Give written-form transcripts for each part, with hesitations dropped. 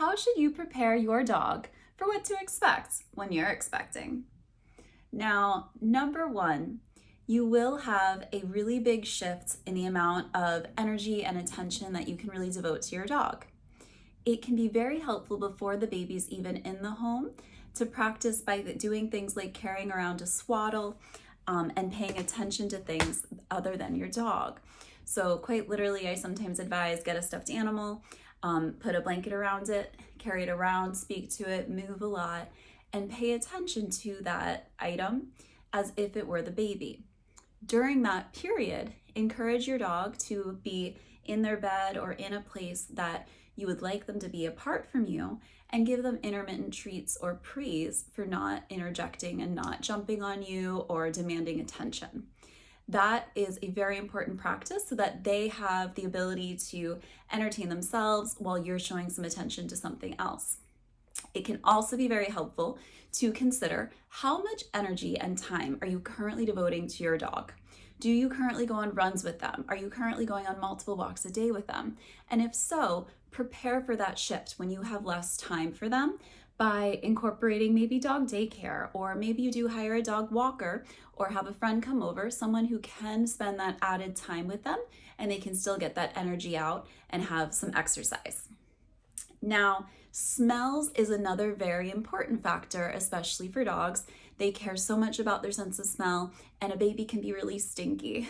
how should you prepare your dog for what to expect when you're expecting? Now, number one, you will have a really big shift in the amount of energy and attention that you can really devote to your dog. It can be very helpful before the baby's even in the home to practice by doing things like carrying around a swaddle and paying attention to things other than your dog. So quite literally, I sometimes advise get a stuffed animal, put a blanket around it, carry it around, speak to it, move a lot, and pay attention to that item as if it were the baby. During that period, encourage your dog to be in their bed or in a place that you would like them to be apart from you, and give them intermittent treats or praise for not interjecting and not jumping on you or demanding attention. That is a very important practice so that they have the ability to entertain themselves while you're showing some attention to something else. It can also be very helpful to consider how much energy and time are you currently devoting to your dog. Do you currently go on runs with them? Are you currently going on multiple walks a day with them? And if so, prepare for that shift when you have less time for them by incorporating maybe dog daycare, or maybe you do hire a dog walker or have a friend come over, someone who can spend that added time with them and they can still get that energy out and have some exercise. Now, smells is another very important factor, especially for dogs. They care so much about their sense of smell, and a baby can be really stinky.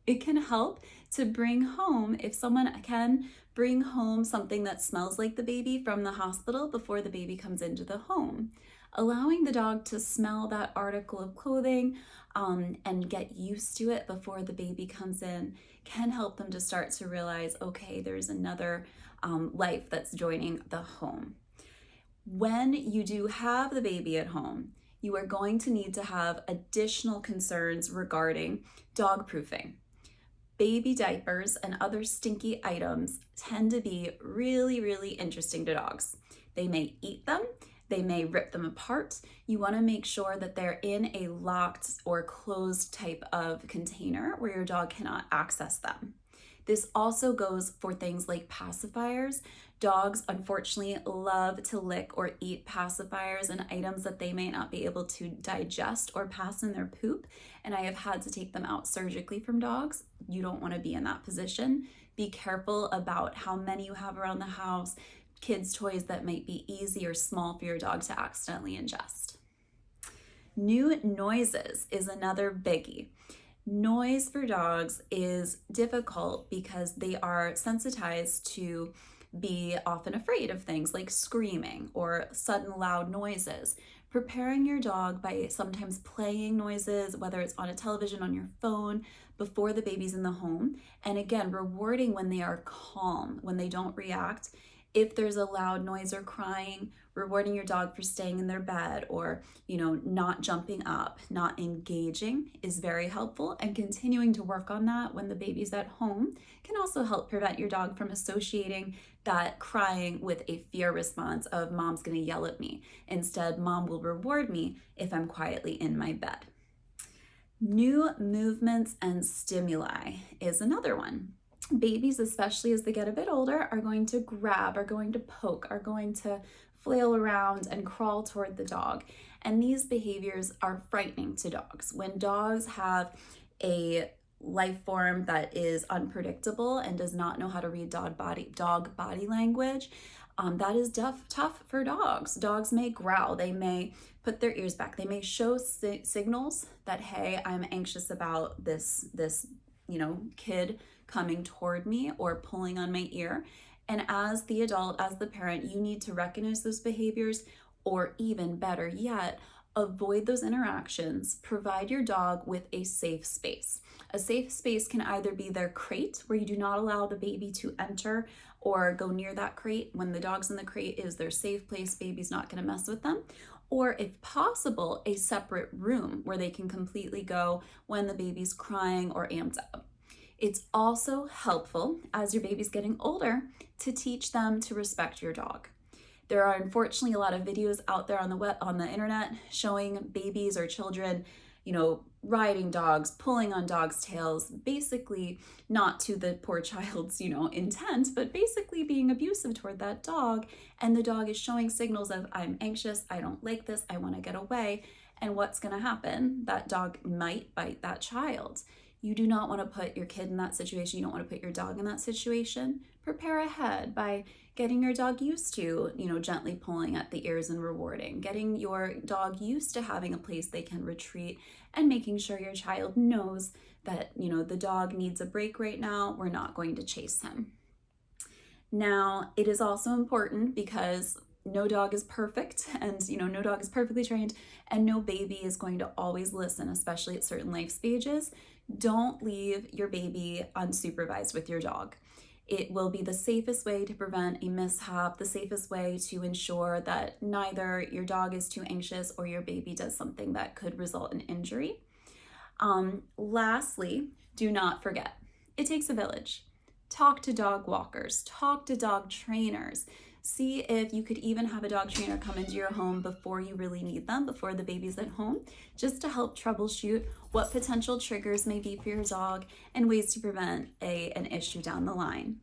It can help to bring home, if someone can, bring home something that smells like the baby from the hospital before the baby comes into the home. Allowing the dog to smell that article of clothing and get used to it before the baby comes in can help them to start to realize, okay, there's another life that's joining the home. When you do have the baby at home, you are going to need to have additional concerns regarding dog proofing. Baby diapers and other stinky items tend to be really, really interesting to dogs. They may eat them, they may rip them apart. You want to make sure that they're in a locked or closed type of container where your dog cannot access them. This also goes for things like pacifiers. Dogs, unfortunately, love to lick or eat pacifiers and items that they may not be able to digest or pass in their poop. And I have had to take them out surgically from dogs. You don't want to be in that position. Be careful about how many you have around the house, kids' toys that might be easy or small for your dog to accidentally ingest. New noises is another biggie. Noise for dogs is difficult because they are sensitized to be often afraid of things like screaming or sudden loud noises. Preparing your dog by sometimes playing noises, whether it's on a television, on your phone, before the baby's in the home. And again, rewarding when they are calm, when they don't react. If there's a loud noise or crying, rewarding your dog for staying in their bed or, not jumping up, not engaging is very helpful, and continuing to work on that when the baby's at home can also help prevent your dog from associating that crying with a fear response of mom's gonna yell at me. Instead, mom will reward me if I'm quietly in my bed. New movements and stimuli is another one. Babies, especially as they get a bit older, are going to grab, are going to poke, are going to flail around and crawl toward the dog. And these behaviors are frightening to dogs. When dogs have a life form that is unpredictable and does not know how to read dog body language, that is tough for dogs. Dogs may growl, they may put their ears back, they may show signals that, hey, I'm anxious about this kid coming toward me or pulling on my ear. And as the adult, as the parent, you need to recognize those behaviors, or even better yet, avoid those interactions. Provide your dog with a safe space. A safe space can either be their crate, where you do not allow the baby to enter or go near that crate. When the dog's in the crate is their safe place, baby's not going to mess with them. Or if possible, a separate room where they can completely go when the baby's crying or amped up. It's also helpful as your baby's getting older to teach them to respect your dog. There are unfortunately a lot of videos out there on the internet showing babies or children, riding dogs, pulling on dogs' tails, basically not to the poor child's, intent, but basically being abusive toward that dog. And the dog is showing signals of, I'm anxious, I don't like this, I want to get away. And what's going to happen? That dog might bite that child. You do not want to put your kid in that situation. You don't want to put your dog in that situation. Prepare ahead by getting your dog used to, gently pulling at the ears and rewarding, getting your dog used to having a place they can retreat, and making sure your child knows that, the dog needs a break right now. We're not going to chase him. Now, it is also important because no dog is perfect, and no dog is perfectly trained, and no baby is going to always listen, especially at certain life stages. Don't leave your baby unsupervised with your dog. It will be the safest way to prevent a mishap, the safest way to ensure that neither your dog is too anxious or your baby does something that could result in injury. Lastly, do not forget, it takes a village. Talk to dog walkers, talk to dog trainers. See if you could even have a dog trainer come into your home before you really need them, before the baby's at home, just to help troubleshoot what potential triggers may be for your dog and ways to prevent an issue down the line.